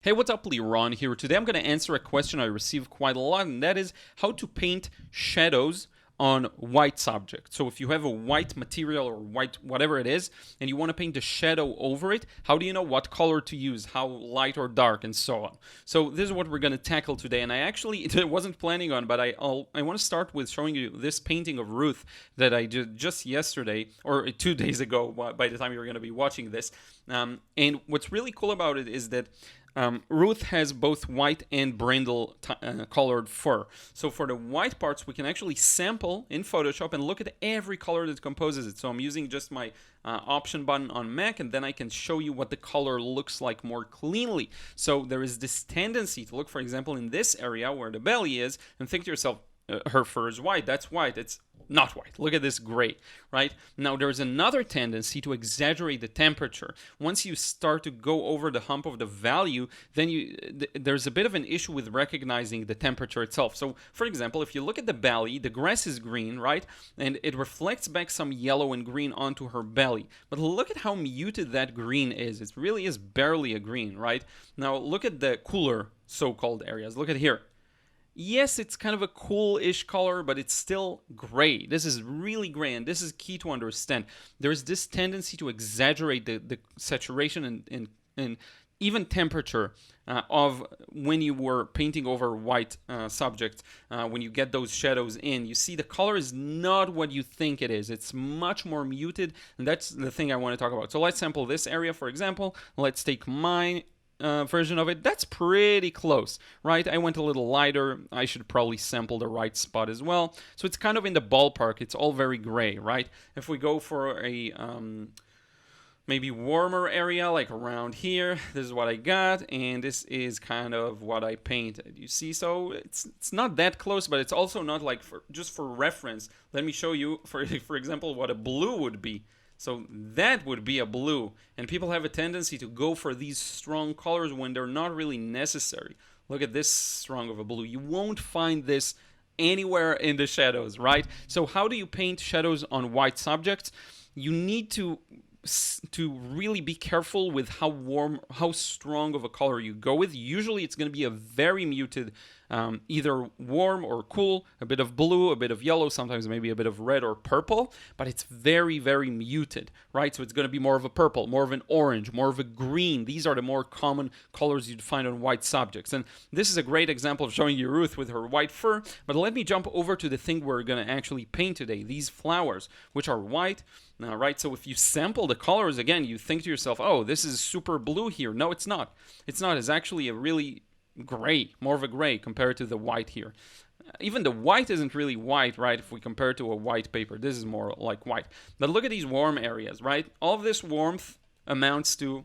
Hey, what's up, Liron here. Today I'm going to answer a question I receive quite a lot, and that is how to paint shadows on white subject. So if you have a white material or white whatever it is, and you want to paint a shadow over it, how do you know what color to use, how light or dark, and so on. So this is what we're going to tackle today, and I actually wasn't planning on, but I want to start with showing you this painting of Ruth that I did just yesterday, or 2 days ago by the time you're going to be watching this. And what's really cool about it is that Ruth has both white and brindle colored fur. So for the white parts, we can actually sample in Photoshop and look at every color that composes it. So I'm using just my option button on Mac, and then I can show you what the color looks like more cleanly. So there is this tendency to look, for example, in this area where the belly is, and think to yourself, her fur is white. That's white. It's not white. Look at this gray, right? Now, there's another tendency to exaggerate the temperature. Once you start to go over the hump of the value, then there's a bit of an issue with recognizing the temperature itself. So, for example, if you look at the belly, the grass is green, right? And it reflects back some yellow and green onto her belly. But look at how muted that green is. It really is barely a green, right? Now, look at the cooler so-called areas. Look at here. Yes, it's kind of a cool-ish color, but it's still gray. This is really gray, and this is key to understand. There's this tendency to exaggerate the saturation and even temperature of when you were painting over white subjects. When you get those shadows in, you see the color is not what you think it is. It's much more muted, and that's the thing I want to talk about. So let's sample this area, for example. Let's take mine. Version of it, that's pretty close, right? I went a little lighter. I should probably sample the right spot as well. So it's kind of in the ballpark. It's all very gray, right? If we go for a maybe warmer area, like around here, this is what I got, and this is kind of what I painted. You see, so it's not that close, but it's also not like just for reference. Let me show you, for example, what a blue would be. So that would be a blue, and people have a tendency to go for these strong colors when they're not really necessary. Look at this strong of a blue. You won't find this anywhere in the shadows, right? So how do you paint shadows on white subjects? You need to really be careful with how warm, how strong of a color you go with. Usually it's going to be a very muted, either warm or cool, a bit of blue, a bit of yellow, sometimes maybe a bit of red or purple, but it's very, very muted, right? So it's going to be more of a purple, more of an orange, more of a green. These are the more common colors you'd find on white subjects. And this is a great example of showing you Ruth with her white fur, but let me jump over to the thing we're going to actually paint today, these flowers, which are white. Right, so if you sample the colors again, you think to yourself, oh, this is super blue here. No, it's not. It's not. It's actually a really gray, more of a gray compared to the white here. Even the white isn't really white, right, if we compare it to a white paper. This is more like white. But look at these warm areas, right? All of this warmth amounts to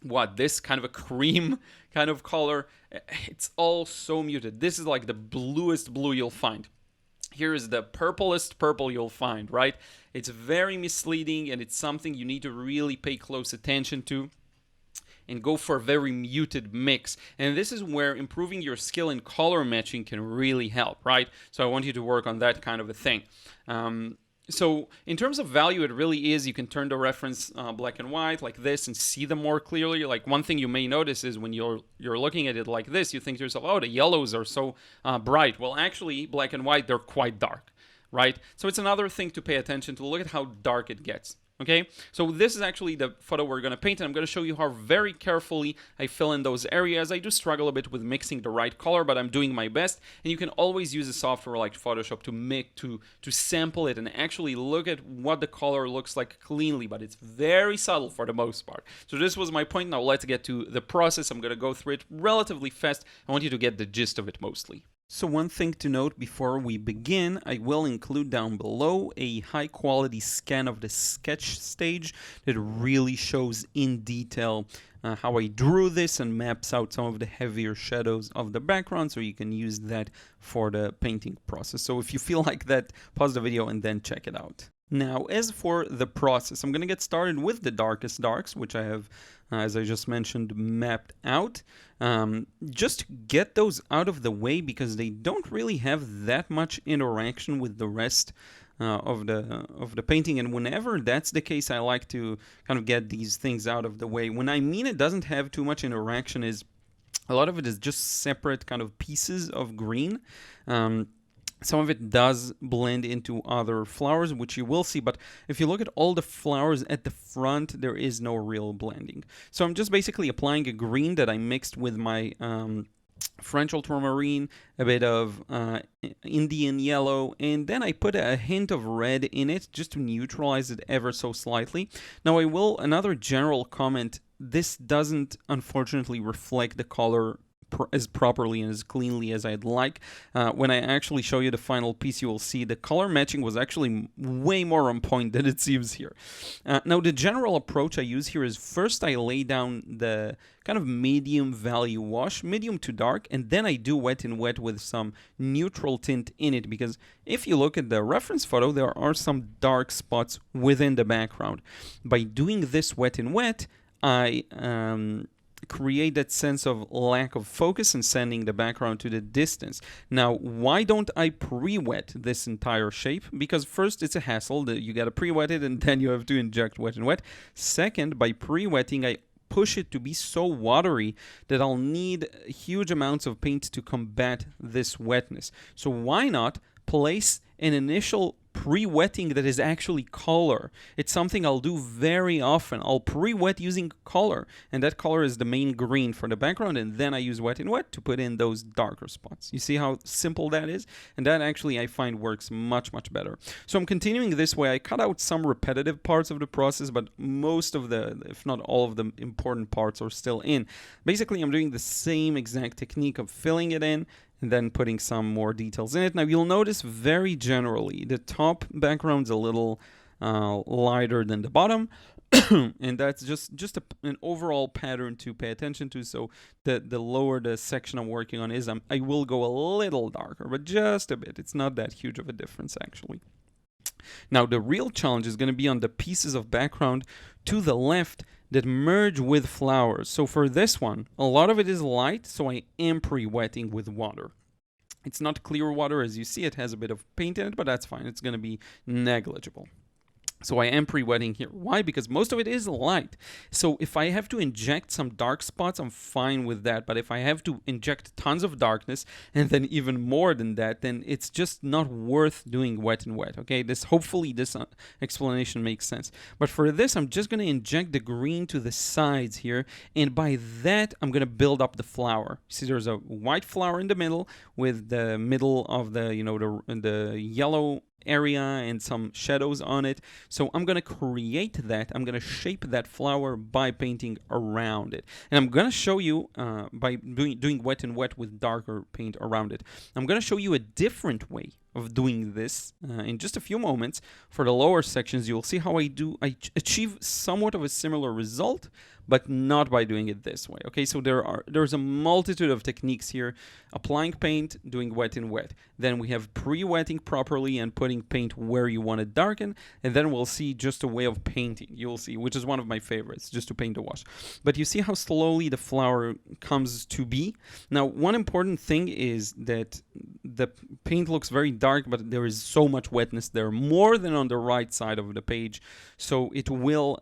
what? This kind of a cream kind of color. It's all so muted. This is like the bluest blue you'll find. Here is the purplest purple you'll find, right? It's very misleading, and it's something you need to really pay close attention to and go for a very muted mix. And this is where improving your skill in color matching can really help, right? So I want you to work on that kind of a thing. So in terms of value, it really is, you can turn the reference black and white like this and see them more clearly. Like one thing you may notice is when you're looking at it like this, you think to yourself, oh, the yellows are so bright. Well, actually, black and white, they're quite dark, right? So it's another thing to pay attention to. Look at how dark it gets. Okay, so this is actually the photo we're going to paint, and I'm going to show you how very carefully I fill in those areas. I do struggle a bit with mixing the right color, but I'm doing my best, and you can always use a software like Photoshop to sample it and actually look at what the color looks like cleanly, but it's very subtle for the most part. So this was my point. Now let's get to the process. I'm going to go through it relatively fast. I want you to get the gist of it mostly. So one thing to note before we begin, I will include down below a high quality scan of the sketch stage that really shows in detail how I drew this and maps out some of the heavier shadows of the background, so you can use that for the painting process. So if you feel like that, pause the video and then check it out. Now, as for the process, I'm going to get started with the darkest darks, which I have, as I just mentioned, mapped out. Just get those out of the way because they don't really have that much interaction with the rest of the painting, and whenever that's the case, I like to kind of get these things out of the way. When I mean it doesn't have too much interaction is A lot of it is just separate kind of pieces of green. Some of it does blend into other flowers, which you will see, but if you look at all the flowers at the front, there is no real blending. So I'm just basically applying a green that I mixed with my French ultramarine, a bit of Indian yellow, and then I put a hint of red in it just to neutralize it ever so slightly. Now another general comment, this doesn't unfortunately reflect the color as properly and as cleanly as I'd like. When I actually show you the final piece, you will see the color matching was actually way more on point than it seems here. Now, the general approach I use here is first I lay down the kind of medium value wash, medium to dark, and then I do wet in wet with some neutral tint in it, because if you look at the reference photo, there are some dark spots within the background. By doing this wet in wet, I create that sense of lack of focus and sending the background to the distance. Now, why don't I pre-wet this entire shape? Because first, it's a hassle that you gotta pre-wet it and then you have to inject wet and wet. Second, by pre-wetting, I push it to be so watery that I'll need huge amounts of paint to combat this wetness. So why not place an initial pre-wetting that is actually color? It's something I'll do very often. I'll pre-wet using color, and that color is the main green for the background, and then I use wet in wet to put in those darker spots. You see how simple that is? And that actually I find works much, much better. So I'm continuing this way. I cut out some repetitive parts of the process, but most of the, if not all of the important parts are still in. Basically, I'm doing the same exact technique of filling it in and then putting some more details in it. Now, you'll notice very generally, the top background's a little lighter than the bottom, and that's just an overall pattern to pay attention to. So the lower the section I'm working on is, I will go a little darker, but just a bit. It's not that huge of a difference, actually. Now, the real challenge is going to be on the pieces of background to the left that merge with flowers. So for this one, a lot of it is light, so I am pre-wetting with water. It's not clear water, as you see. It has a bit of paint in it, but that's fine. It's going to be negligible. So I am pre-wetting here. Why? Because most of it is light. So if I have to inject some dark spots, I'm fine with that. But if I have to inject tons of darkness and then even more than that, then it's just not worth doing wet and wet. Okay, hopefully this explanation makes sense. But for this, I'm just going to inject the green to the sides here, and by that, I'm going to build up the flower. See, there's a white flower in the middle with the middle of the, the yellow area and some shadows on it. So I'm going to create that. I'm going to shape that flower by painting around it. And I'm going to show you by doing wet and wet with darker paint around it. I'm going to show you a different way of doing this in just a few moments. For the lower sections, you'll see how I achieve somewhat of a similar result, but not by doing it this way. Okay, so there's a multitude of techniques here. Applying paint, doing wet and wet. Then we have pre-wetting properly and putting paint where you want to darken. And then we'll see just a way of painting. You'll see, which is one of my favorites, just to paint the wash. But you see how slowly the flower comes to be. Now, one important thing is that the paint looks very dark, but there is so much wetness there, more than on the right side of the page. So it will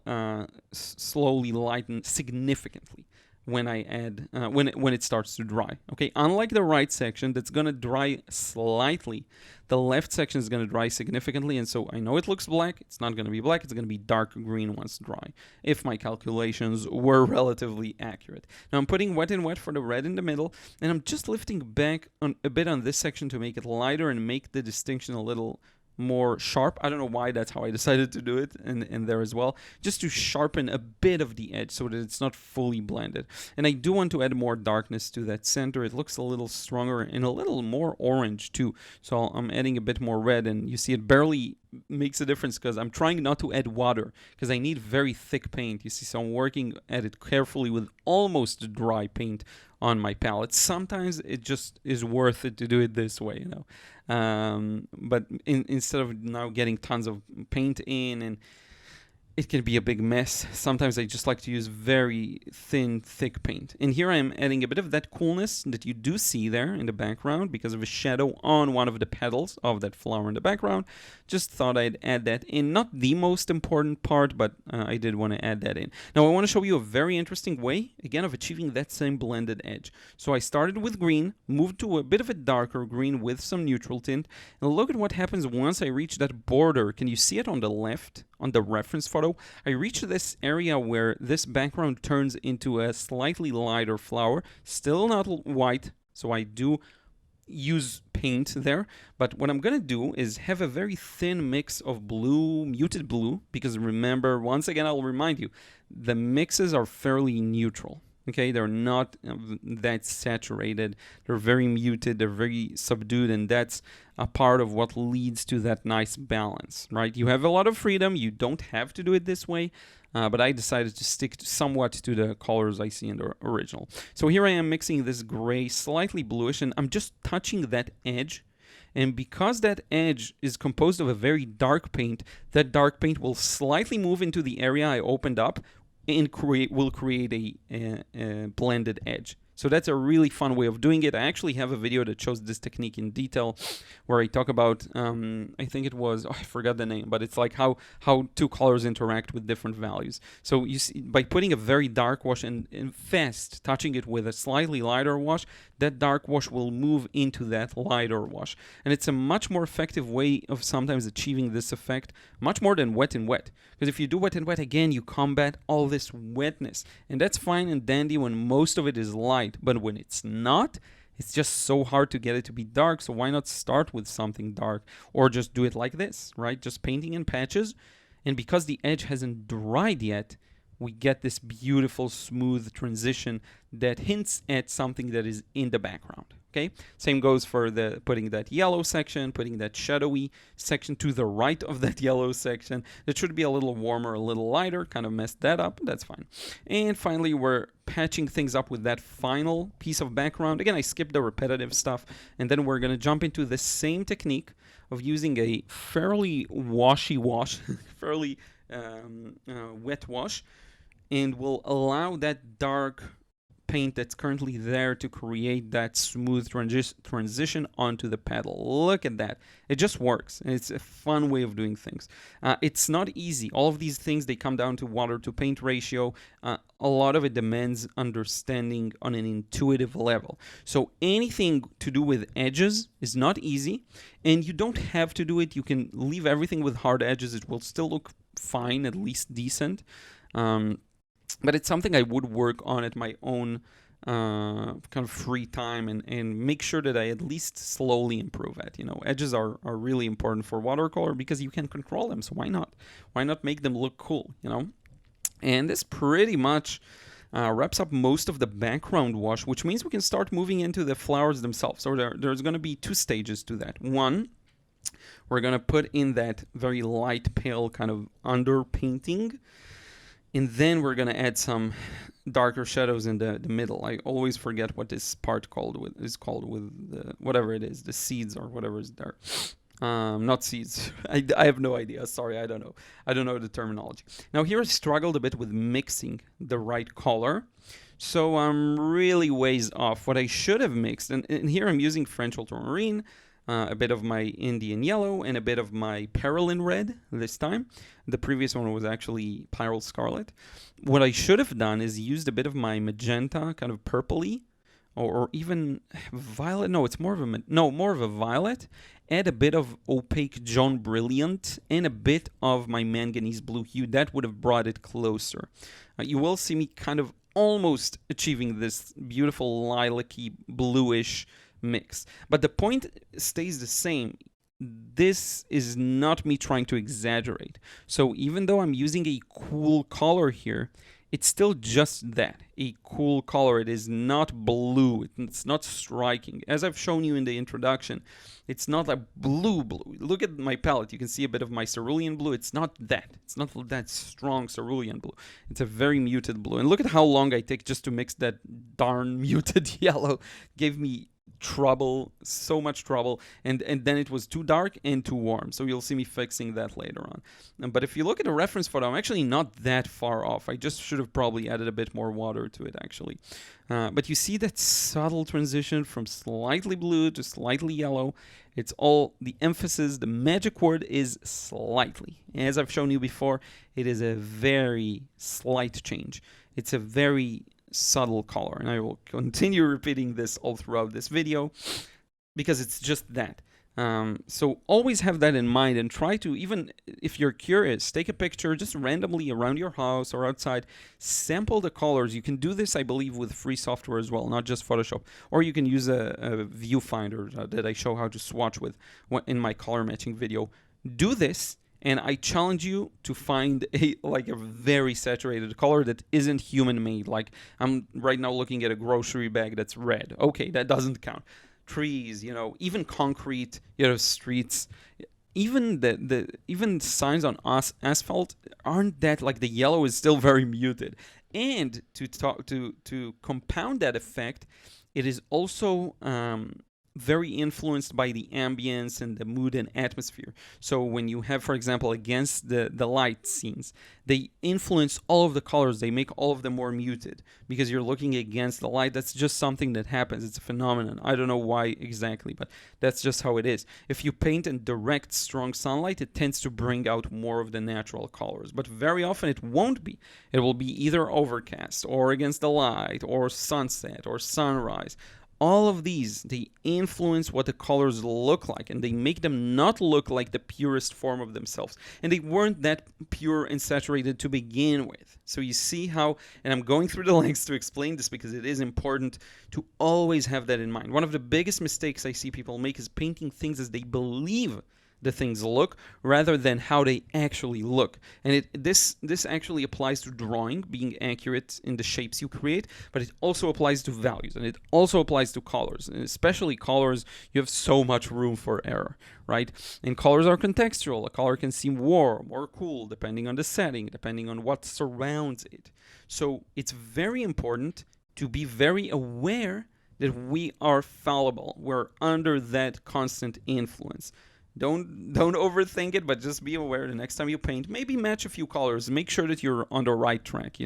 slowly lighten significantly when I add when it starts to dry. Okay, unlike the right section that's gonna dry slightly, the left section is gonna dry significantly, and so I know it looks black. It's not gonna be black. It's gonna be dark green once dry, if my calculations were relatively accurate. Now I'm putting wet and wet for the red in the middle, and I'm just lifting back a bit on this section to make it lighter and make the distinction a little more sharp. I don't know why that's how I decided to do it, and there as well, just to sharpen a bit of the edge so that it's not fully blended. And I do want to add more darkness to that center. It looks a little stronger and a little more orange too, so I'm adding a bit more red, and you see it barely makes a difference because I'm trying not to add water because I need very thick paint. You see, so I'm working at it carefully with almost dry paint on my palette. Sometimes it just is worth it to do it this way, but instead of now getting tons of paint in, and it can be a big mess. Sometimes I just like to use very thin, thick paint. And here I am adding a bit of that coolness that you do see there in the background because of a shadow on one of the petals of that flower in the background. Just thought I'd add that in. Not the most important part, but I did want to add that in. Now I want to show you a very interesting way, again, of achieving that same blended edge. So I started with green, moved to a bit of a darker green with some neutral tint, and look at what happens once I reach that border. Can you see it on the left? On the reference photo, I reach this area where this background turns into a slightly lighter flower, still not white, so I do use paint there, but what I'm gonna do is have a very thin mix of blue, muted blue, because remember, once again, I'll remind you, the mixes are fairly neutral. Okay, they're not that saturated, they're very muted, they're very subdued, and that's a part of what leads to that nice balance, right? You have a lot of freedom, you don't have to do it this way, but I decided to stick somewhat to the colors I see in the original. So here I am mixing this gray, slightly bluish, and I'm just touching that edge. And because that edge is composed of a very dark paint, that dark paint will slightly move into the area I opened up, and will create a blended edge. So that's a really fun way of doing it. I actually have a video that shows this technique in detail where I talk about, I think it was, I forgot the name, but it's like how two colors interact with different values. So you see, by putting a very dark wash and fast touching it with a slightly lighter wash, that dark wash will move into that lighter wash. And it's a much more effective way of sometimes achieving this effect, much more than wet and wet. Because if you do wet and wet, again, you combat all this wetness. And that's fine and dandy when most of it is light. But when it's not, it's just so hard to get it to be dark. So why not start with something dark or just do it like this, right? Just painting in patches. And because the edge hasn't dried yet, we get this beautiful smooth transition that hints at something that is in the background. Okay, same goes for the putting that yellow section, putting that shadowy section to the right of that yellow section. It should be a little warmer, a little lighter, kind of messed that up, that's fine. And finally, we're patching things up with that final piece of background. Again, I skipped the repetitive stuff, and then we're gonna jump into the same technique of using a fairly washy wash, fairly wet wash, and we'll allow that dark paint that's currently there to create that smooth transition onto the petal. Look at that. It just works. And it's a fun way of doing things. It's not easy. All of these things, they come down to water to paint ratio. A lot of it demands understanding on an intuitive level. So anything to do with edges is not easy, and you don't have to do it. You can leave everything with hard edges. It will still look fine, at least decent. But it's something I would work on at my own kind of free time and make sure that I at least slowly improve at. You know, edges are really important for watercolor because you can control them. So why not? Why not make them look cool, you know? And this pretty much wraps up most of the background wash, which means we can start moving into the flowers themselves. So there's going to be two stages to that. One, we're going to put in that very light pale kind of underpainting. And then we're going to add some darker shadows in the middle. I always forget what this part is called with the, whatever it is, the seeds or whatever is there. Not seeds. I have no idea. Sorry, I don't know. I don't know the terminology. Now here I struggled a bit with mixing the right color. So I'm really ways off. What I should have mixed, and here I'm using French ultramarine, a bit of my Indian yellow, and a bit of my Parylene red this time. The previous one was actually Pyrrole Scarlet. What I should have done is used a bit of my magenta, kind of purpley, or even violet. No, it's more of a violet. Add a bit of opaque John Brilliant and a bit of my manganese blue hue. That would have brought it closer. You will see me kind of almost achieving this beautiful lilac-y bluish mix. But the point stays the same. This is not me trying to exaggerate. So even though I'm using a cool color here, it's still just that, a cool color. It is not blue. It's not striking. As I've shown you in the introduction, it's not a blue. Look at my palette. You can see a bit of my cerulean blue. It's not that. It's not that strong cerulean blue. It's a very muted blue. And look at how long I take just to mix that darn muted yellow. Gave me trouble, so much trouble, and then it was too dark and too warm. So you'll see me fixing that later on. But if you look at the reference photo, I'm actually not that far off. I just should have probably added a bit more water to it, actually. But you see that subtle transition from slightly blue to slightly yellow. It's all the emphasis, the magic word is slightly. As I've shown you before, it is a very slight change. It's a very subtle color, and I will continue repeating this all throughout this video because it's just that. So always have that in mind, and try to, even if you're curious, take a picture just randomly around your house or outside, sample the colors. You can do this, I believe, with free software as well, not just Photoshop, or you can use a viewfinder that I show how to swatch with in my color matching video. Do this, and I challenge you to find a very saturated color that isn't human made. Like, I'm right now looking at a grocery bag that's red. Okay, that doesn't count. Trees, even concrete, streets, even signs on asphalt aren't that, like, the yellow is still very muted. And to compound that effect, it is also very influenced by the ambience and the mood and atmosphere. So when you have, for example, against the light scenes, they influence all of the colors. They make all of them more muted because you're looking against the light. That's just something that happens. It's a phenomenon. I don't know why exactly, but that's just how it is. If you paint in direct, strong sunlight, it tends to bring out more of the natural colors. But very often it won't be. It will be either overcast or against the light or sunset or sunrise. All of these, they influence what the colors look like, and they make them not look like the purest form of themselves. And they weren't that pure and saturated to begin with. So you see how, and I'm going through the lengths to explain this because it is important to always have that in mind. One of the biggest mistakes I see people make is painting things as they believe the things look rather than how they actually look. And this actually applies to drawing, being accurate in the shapes you create, but it also applies to values, and it also applies to colors. And especially colors, you have so much room for error, right? And colors are contextual. A color can seem warm or cool depending on the setting, depending on what surrounds it. So it's very important to be very aware that we are fallible. We're under that constant influence. Don't overthink it, but just be aware the next time you paint. Maybe match a few colors. Make sure that you're on the right track,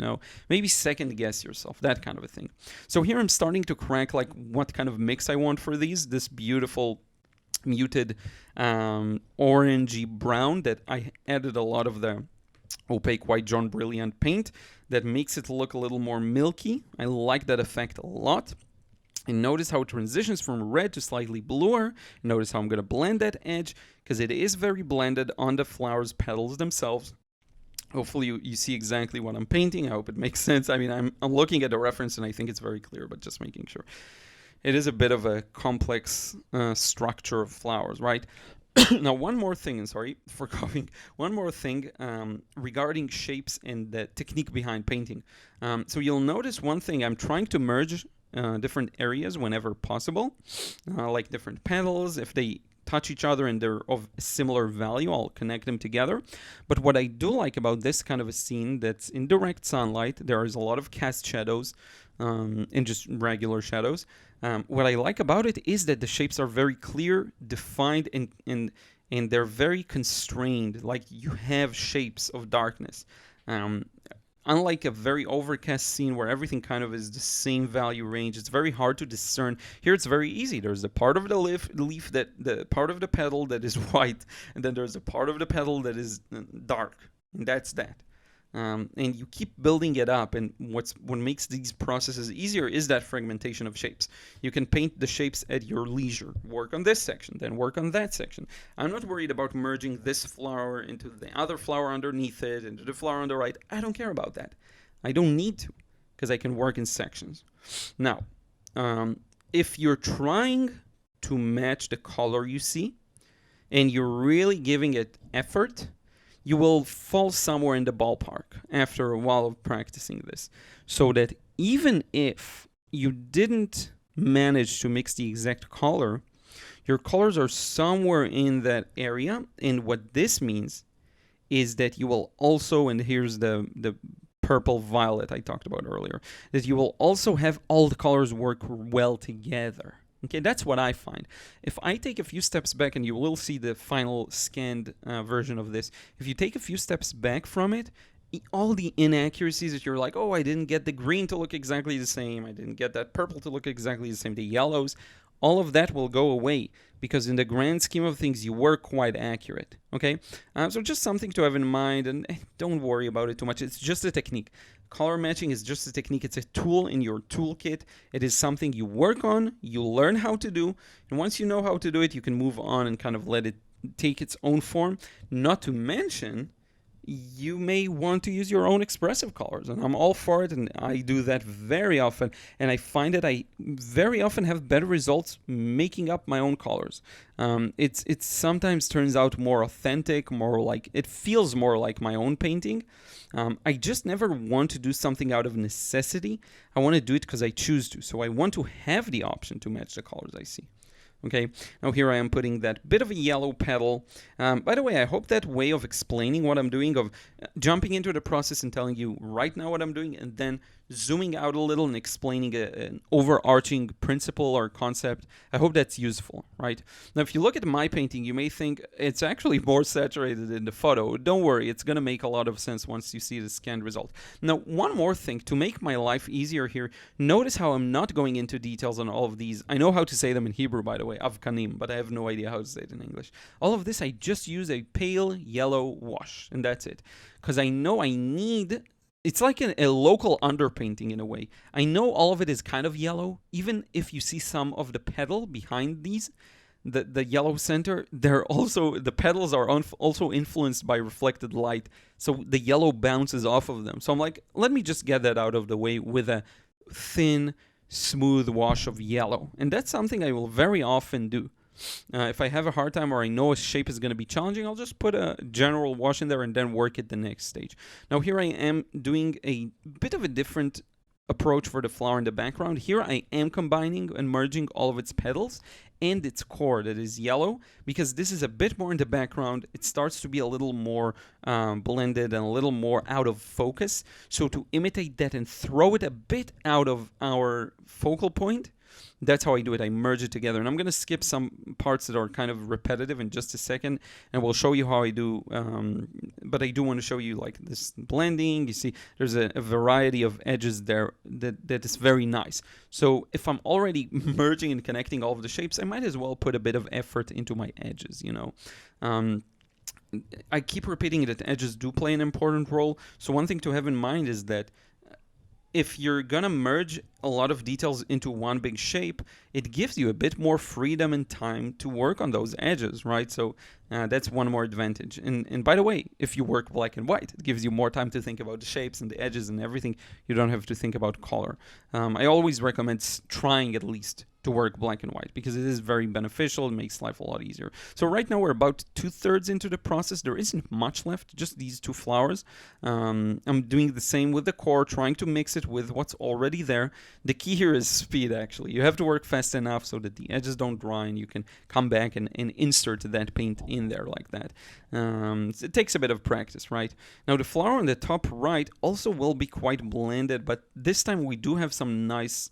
Maybe second guess yourself, that kind of a thing. So here I'm starting to crack like what kind of mix I want for these. This beautiful muted orangey brown that I added a lot of the opaque white John Brilliant paint that makes it look a little more milky. I like that effect a lot. And notice how it transitions from red to slightly bluer. Notice how I'm going to blend that edge because it is very blended on the flower's petals themselves. Hopefully you see exactly what I'm painting. I hope it makes sense. I mean, I'm looking at the reference and I think it's very clear, but just making sure. It is a bit of a complex structure of flowers, right? Now, one more thing, and sorry for coughing, one more thing regarding shapes and the technique behind painting. So you'll notice one thing, I'm trying to merge different areas whenever possible, like different petals. If they touch each other and they're of similar value, I'll connect them together. But what I do like about this kind of a scene that's in direct sunlight, there is a lot of cast shadows and just regular shadows. What I like about it is that the shapes are very clear, defined, and they're very constrained, like you have shapes of darkness. Unlike a very overcast scene where everything kind of is the same value range, it's very hard to discern. Here it's very easy. There's a part of the leaf that, the part of the petal that is white, and then there's a part of the petal that is dark, and that's that. And you keep building it up, and what makes these processes easier is that fragmentation of shapes. You can paint the shapes at your leisure. Work on this section, then work on that section. I'm not worried about merging this flower into the other flower underneath it, into the flower on the right. I don't care about that. I don't need to, because I can work in sections. Now, if you're trying to match the color you see, and you're really giving it effort, you will fall somewhere in the ballpark after a while of practicing this. So that even if you didn't manage to mix the exact color, your colors are somewhere in that area. And what this means is that you will also, and here's the purple violet I talked about earlier, that you will also have all the colors work well together. Okay, that's what I find. If I take a few steps back, and you will see the final scanned version of this, if you take a few steps back from it, all the inaccuracies that you're like, oh, I didn't get the green to look exactly the same, I didn't get that purple to look exactly the same, the yellows, all of that will go away, because in the grand scheme of things, you were quite accurate, okay? So just something to have in mind, and don't worry about it too much. It's just a technique. Color matching is just a technique. It's a tool in your toolkit. It is something you work on, you learn how to do, and once you know how to do it, you can move on and kind of let it take its own form. Not to mention, you may want to use your own expressive colors, and I'm all for it, and I do that very often, and I find that I very often have better results making up my own colors. It sometimes turns out more authentic, more like, it feels more like my own painting. I just never want to do something out of necessity. I want to do it because I choose to, so I want to have the option to match the colors I see. Okay, now here I am putting that bit of a yellow petal. By the way, I hope that way of explaining what I'm doing, of jumping into the process and telling you right now what I'm doing, and then zooming out a little and explaining an overarching principle or concept, I hope that's useful, right? Now, if you look at my painting, you may think it's actually more saturated in the photo. Don't worry, it's going to make a lot of sense once you see the scanned result. Now, one more thing, to make my life easier here, notice how I'm not going into details on all of these. I know how to say them in Hebrew, by the way, avkanim, but I have no idea how to say it in English. All of this, I just use a pale yellow wash, and that's it. Because I know I need... It's like a local underpainting in a way. I know all of it is kind of yellow, even if you see some of the petal behind these, the yellow center, the petals are also influenced by reflected light, so the yellow bounces off of them. So I'm like, let me just get that out of the way with a thin, smooth wash of yellow. And that's something I will very often do. If I have a hard time or I know a shape is going to be challenging, I'll just put a general wash in there and then work it the next stage. Now here I am doing a bit of a different approach for the flower in the background. Here I am combining and merging all of its petals and its core that is yellow, because this is a bit more in the background. It starts to be a little more blended and a little more out of focus. So to imitate that and throw it a bit out of our focal point, that's how I do it. I merge it together. And I'm going to skip some parts that are kind of repetitive in just a second, and we'll show you how I do. But I do want to show you like this blending. You see, there's a variety of edges there that is very nice. So if I'm already merging and connecting all of the shapes, I might as well put a bit of effort into my edges, you know. I keep repeating that edges do play an important role. So one thing to have in mind is that if you're going to merge a lot of details into one big shape, it gives you a bit more freedom and time to work on those edges, right? So that's one more advantage. And by the way, if you work black and white, it gives you more time to think about the shapes and the edges and everything. You don't have to think about color. I always recommend trying at least to work black and white, because it is very beneficial. It makes life a lot easier. So right now we're about 2/3 into the process. There isn't much left, just these two flowers. I'm doing the same with the core, trying to mix it with what's already there. The key here is speed, actually. You have to work fast enough so that the edges don't dry and you can come back and insert that paint in there like that. It takes a bit of practice, right? Now the flower on the top right also will be quite blended, but this time we do have some nice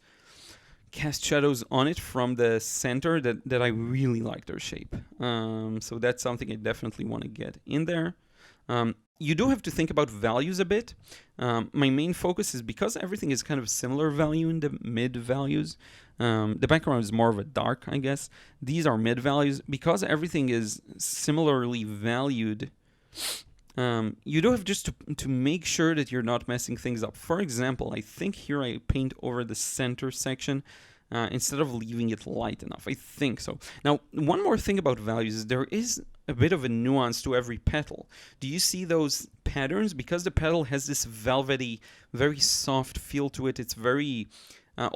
cast shadows on it from the center that I really like their shape. So that's something I definitely want to get in there. You do have to think about values a bit. My main focus is, because everything is kind of similar value in the mid values. The background is more of a dark, I guess. These are mid values. Because everything is similarly valued, you do have just to make sure that you're not messing things up. For example, I think here I paint over the center section instead of leaving it light enough. I think so. Now, one more thing about values is there is a bit of a nuance to every petal. Do you see those patterns? Because the petal has this velvety, very soft feel to it. It's very...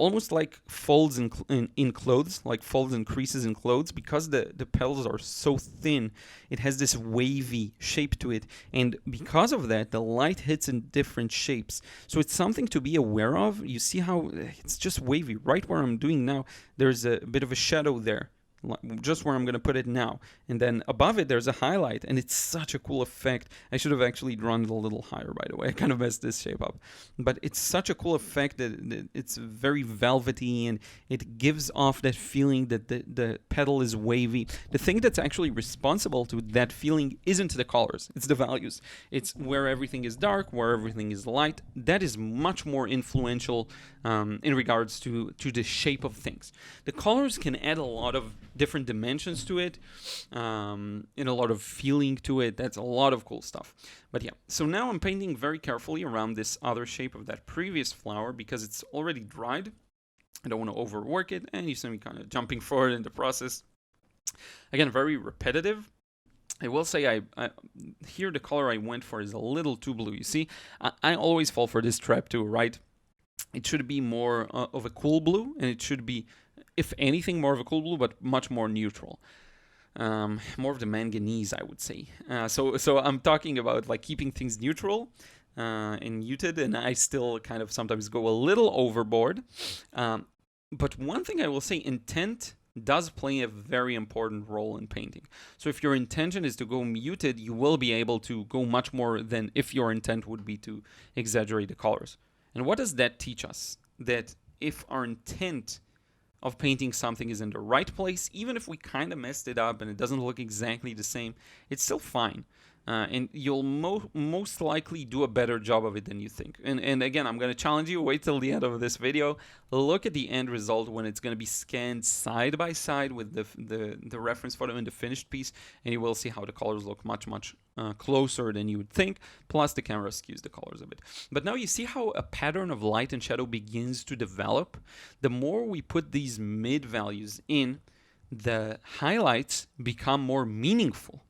almost like folds in clothes, like folds and creases in clothes. Because the petals are so thin, it has this wavy shape to it. And because of that, the light hits in different shapes. So it's something to be aware of. You see how it's just wavy. Right where I'm doing now, there's a bit of a shadow there. just where I'm going to put it now. And then above it, there's a highlight, and it's such a cool effect. I should have actually drawn it a little higher, by the way. I kind of messed this shape up. But it's such a cool effect that it's very velvety, and it gives off that feeling that the petal is wavy. The thing that's actually responsible to that feeling isn't the colors, it's the values. It's where everything is dark, where everything is light. That is much more influential in regards to the shape of things. The colors can add a lot of different dimensions to it, and a lot of feeling to it. That's a lot of cool stuff. But yeah, so now I'm painting very carefully around this other shape of that previous flower because it's already dried. I don't want to overwork it, and you see me kind of jumping forward in the process. Again, very repetitive. I will say here the color I went for is a little too blue. You see, I always fall for this trap too, right? It should be more of a cool blue, and it should be, if anything, more of a cool blue, but much more neutral. More of the manganese, I would say. So I'm talking about like keeping things neutral and muted, and I still kind of sometimes go a little overboard. But one thing I will say, intent does play a very important role in painting. So if your intention is to go muted, you will be able to go much more than if your intent would be to exaggerate the colors. And what does that teach us? That if our intent of painting something is in the right place, even if we kind of messed it up and it doesn't look exactly the same, it's still fine. And you'll most likely do a better job of it than you think. And again, I'm going to challenge you, wait till the end of this video, look at the end result when it's going to be scanned side by side with the reference photo in the finished piece, and you will see how the colors look much closer than you would think, plus the camera skews the colors a bit. But now you see how a pattern of light and shadow begins to develop. The more we put these mid values in, the highlights become more meaningful.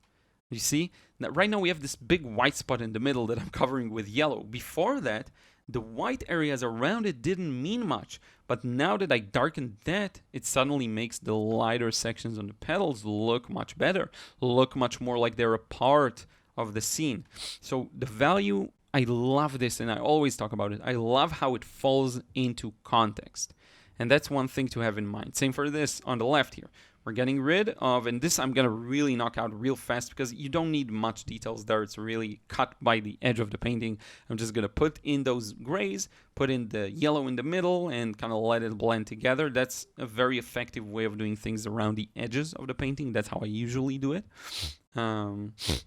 You see? Now, right now we have this big white spot in the middle that I'm covering with yellow. Before that, the white areas around it didn't mean much. But now that I darkened that, it suddenly makes the lighter sections on the petals look much better, look much more like they're a part of the scene. So the value, I love this, and I always talk about it. I love how it falls into context. And that's one thing to have in mind. Same for this on the left here. We're getting rid of, and this I'm going to really knock out real fast because you don't need much details there. It's really cut by the edge of the painting. I'm just going to put in those grays, put in the yellow in the middle, and kind of let it blend together. That's a very effective way of doing things around the edges of the painting. That's how I usually do it,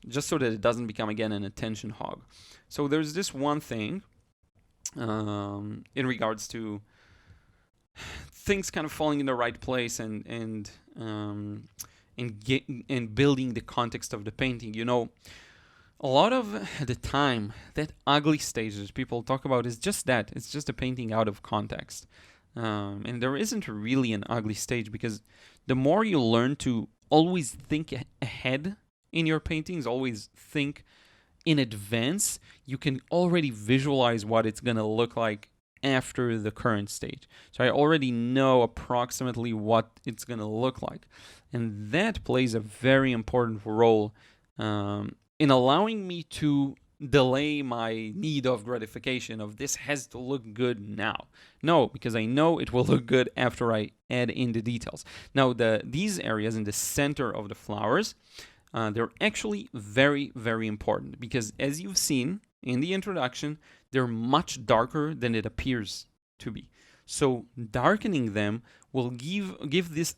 just so that it doesn't become, again, an attention hog. So there's this one thing in regards to things kind of falling in the right place and building the context of the painting. You know, a lot of the time, that ugly stage that people talk about is just that. It's just a painting out of context. And there isn't really an ugly stage, because the more you learn to always think ahead in your paintings, always think in advance, you can already visualize what it's going to look like after the current stage. So I already know approximately what it's going to look like. And that plays a very important role in allowing me to delay my need of gratification of this has to look good now. No, because I know it will look good after I add in the details. Now, these areas in the center of the flowers, they're actually very, very important, because as you've seen in the introduction, they're much darker than it appears to be. So darkening them will give this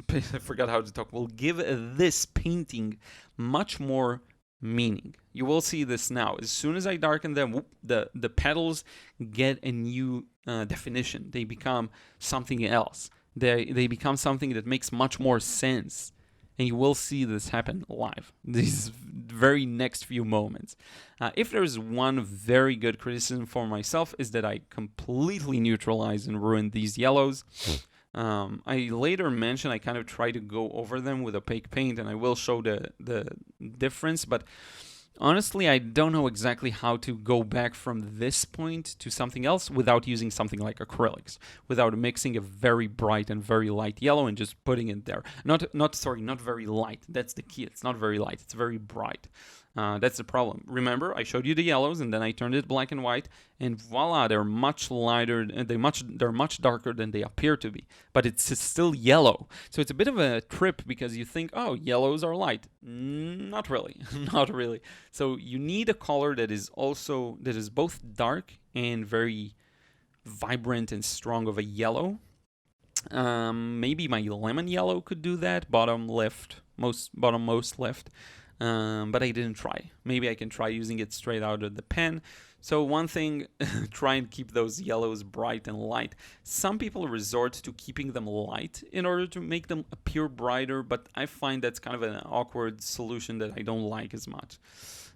I forgot how to talk, will give this painting much more meaning. You will see this now. As soon as I darken them, whoop, the petals get a new definition. They become something else. They become something that makes much more sense. And you will see this happen live, these very next few moments. If there's one very good criticism for myself, is that I completely neutralized and ruined these yellows. I later mentioned I kind of try to go over them with opaque paint, and I will show the difference. But honestly, I don't know exactly how to go back from this point to something else without using something like acrylics, without mixing a very bright and very light yellow and just putting it there. Not very light. That's the key. It's not very light. It's very bright. That's the problem. Remember, I showed you the yellows and then I turned it black and white, and voila, they're much lighter and they're much darker than they appear to be. But it's still yellow, so it's a bit of a trip because you think, oh, yellows are light. Not really, not really. So you need a color that is both dark and very vibrant and strong of a yellow. Maybe my lemon yellow could do that, bottom most left. But I didn't try. Maybe I can try using it straight out of the pen. So one thing, try and keep those yellows bright and light. Some people resort to keeping them light in order to make them appear brighter, but I find that's kind of an awkward solution that I don't like as much.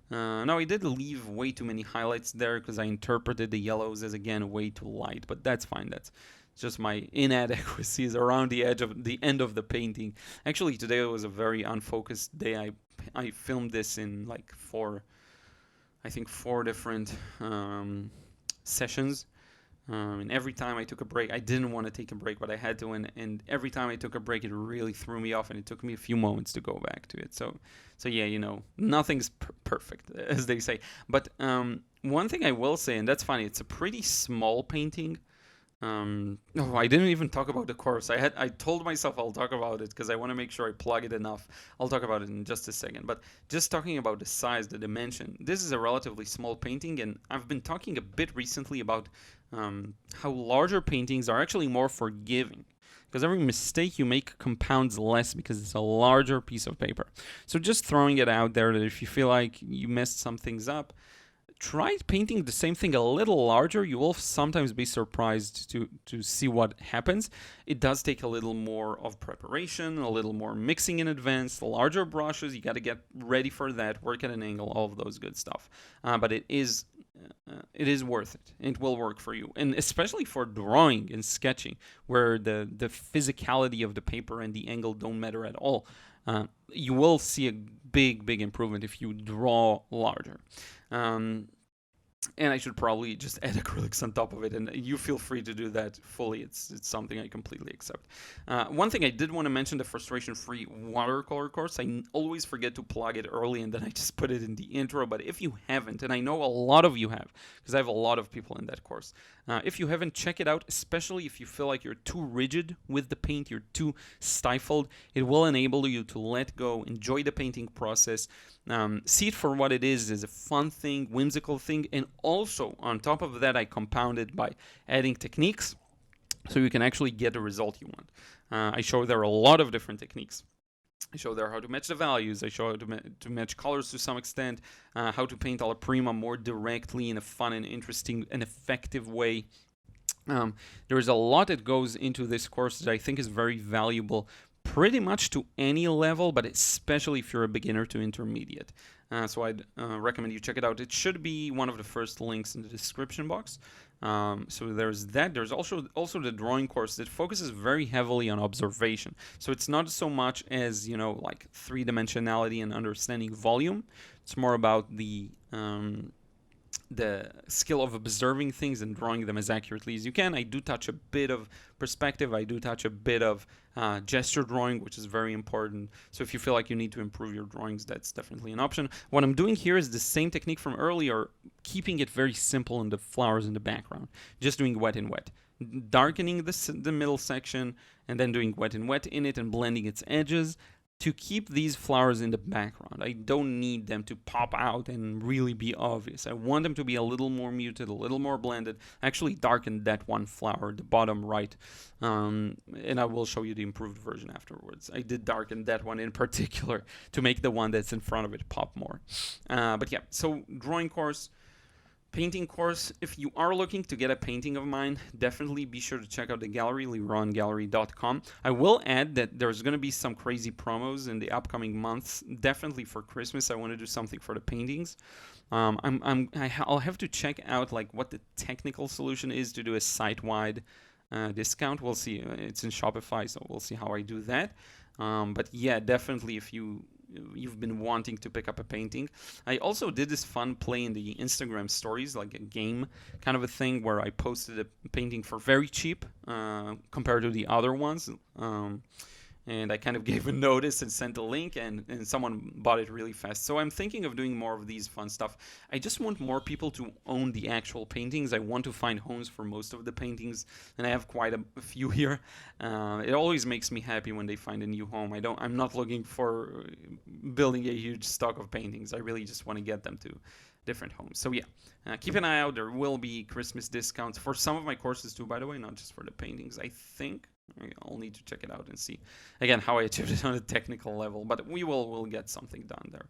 Now, I did leave way too many highlights there because I interpreted the yellows as, again, way too light, but that's fine. That's just my inadequacies around the edge of the end of the painting. Actually, today was a very unfocused day. I filmed this in like four different sessions. And every time I took a break, I didn't want to take a break, but I had to. And every time I took a break, it really threw me off, and it took me a few moments to go back to it. So yeah, nothing's perfect, as they say. But one thing I will say, and that's funny, it's a pretty small painting. I didn't even talk about the course. I told myself I'll talk about it because I want to make sure I plug it enough. I'll talk about it in just a second. But just talking about the size, the dimension, this is a relatively small painting, and I've been talking a bit recently about how larger paintings are actually more forgiving. Because every mistake you make compounds less because it's a larger piece of paper. So just throwing it out there that if you feel like you messed some things up, try painting the same thing a little larger. You will sometimes be surprised to see what happens. It does take a little more of preparation, a little more mixing in advance. The larger brushes, you got to get ready for that, work at an angle, all of those good stuff. But it is worth it. It will work for you, and especially for drawing and sketching, where the physicality of the paper and the angle don't matter at all. You will see a big improvement if you draw larger. And I should probably just add acrylics on top of it, and you feel free to do that fully. It's something I completely accept. One thing I did want to mention, the frustration-free watercolor course. I always forget to plug it early, and then I just put it in the intro. But if you haven't, and I know a lot of you have, because I have a lot of people in that course. If you haven't, check it out, especially if you feel like you're too rigid with the paint, you're too stifled. It will enable you to let go, enjoy the painting process, see it for what it is as a fun thing, whimsical thing, and also on top of that, I compounded by adding techniques so you can actually get the result you want. I show there are a lot of different techniques. I show there how to match the values. I show how to match colors to some extent, how to paint alla prima more directly in a fun and interesting and effective way. There is a lot that goes into this course that I think is very valuable pretty much to any level, but especially if you're a beginner to intermediate. So I'd recommend you check it out. It should be one of the first links in the description box. So there's that. There's also the drawing course that focuses very heavily on observation. So it's not so much as, like three-dimensionality and understanding volume. It's more about the skill of observing things and drawing them as accurately as you can. I do touch a bit of perspective. I do touch a bit of gesture drawing, which is very important. So if you feel like you need to improve your drawings, that's definitely an option. What I'm doing here is the same technique from earlier, keeping it very simple in the flowers in the background, just doing wet and wet, darkening the middle section, and then doing wet and wet in it and blending its edges to keep these flowers in the background. I don't need them to pop out and really be obvious. I want them to be a little more muted, a little more blended. I actually darkened that one flower, the bottom right, and I will show you the improved version afterwards. I did darken that one in particular to make the one that's in front of it pop more. But yeah, so drawing course, painting course. If you are looking to get a painting of mine, definitely be sure to check out the gallery, lirongallery.com. I will add that there's going to be some crazy promos in the upcoming months. Definitely for Christmas, I want to do something for the paintings. I'll have to check out like what the technical solution is to do a site-wide discount. We'll see. It's in Shopify, so we'll see how I do that. But yeah, definitely if you've been wanting to pick up a painting. I also did this fun play in the Instagram stories, like a game kind of a thing, where I posted a painting for very cheap compared to the other ones. and I kind of gave a notice and sent a link, and someone bought it really fast. So I'm thinking of doing more of these fun stuff. I just want more people to own the actual paintings. I want to find homes for most of the paintings, and I have quite a few here. It always makes me happy when they find a new home. I'm not looking for building a huge stock of paintings. I really just want to get them to different homes. So yeah, keep an eye out. There will be Christmas discounts for some of my courses too, by the way, not just for the paintings, I think. I'll need to check it out and see again how I achieved it on a technical level, but we'll get something done there.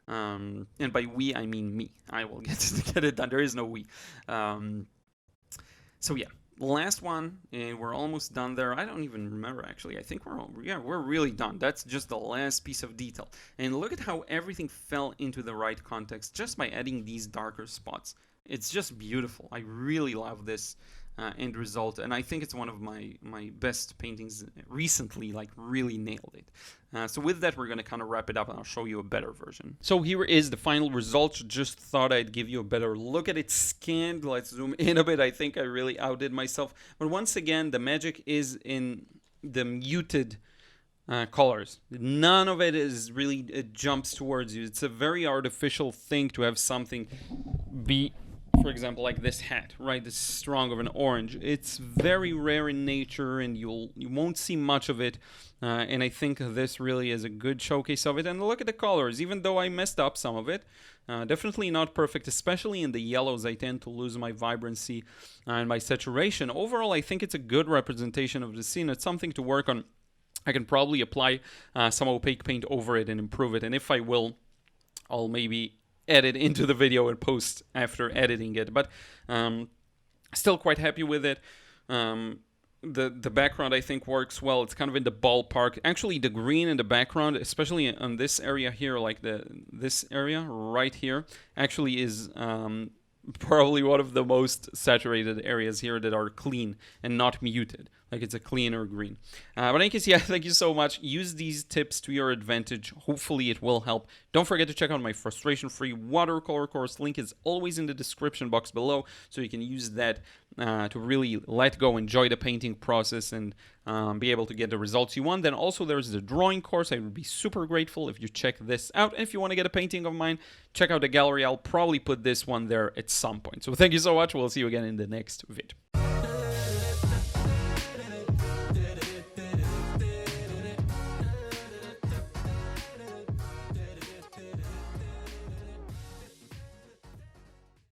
And by we, I mean me. I will get it done. There is no we. So yeah, last one, and we're almost done there. I don't even remember actually. I think we're really done. That's just the last piece of detail. And look at how everything fell into the right context just by adding these darker spots. It's just beautiful. I really love this end result, and I think it's one of my best paintings recently. Like, really nailed it. So with that, we're going to kind of wrap it up, and I'll show you a better version. So here is the final result. Just thought I'd give you a better look at it scanned. Let's zoom in a bit. I think I really outdid myself, but once again, the magic is in the muted colors. None of it is really, it jumps towards you. It's a very artificial thing to have something be, for example, like this hat, right? This strong of an orange. It's very rare in nature, and you won't see much of it. And I think this really is a good showcase of it. And look at the colors. Even though I messed up some of it, definitely not perfect, especially in the yellows. I tend to lose my vibrancy and my saturation. Overall, I think it's a good representation of the scene. It's something to work on. I can probably apply some opaque paint over it and improve it. And if I will, I'll maybe edit into the video and post after editing it, but still quite happy with it. The background, I think, works well. It's kind of in the ballpark. Actually, the green in the background, especially on this area here, like this area right here, actually is probably one of the most saturated areas here that are clean and not muted. Like, it's a cleaner green. But in any case, yeah, thank you so much. Use these tips to your advantage. Hopefully it will help. Don't forget to check out my frustration-free watercolor course. Link is always in the description box below, so you can use that to really let go, enjoy the painting process, and be able to get the results you want. Then also there's the drawing course. I would be super grateful if you check this out. And if you want to get a painting of mine, check out the gallery. I'll probably put this one there at some point. So thank you so much. We'll see you again in the next vid.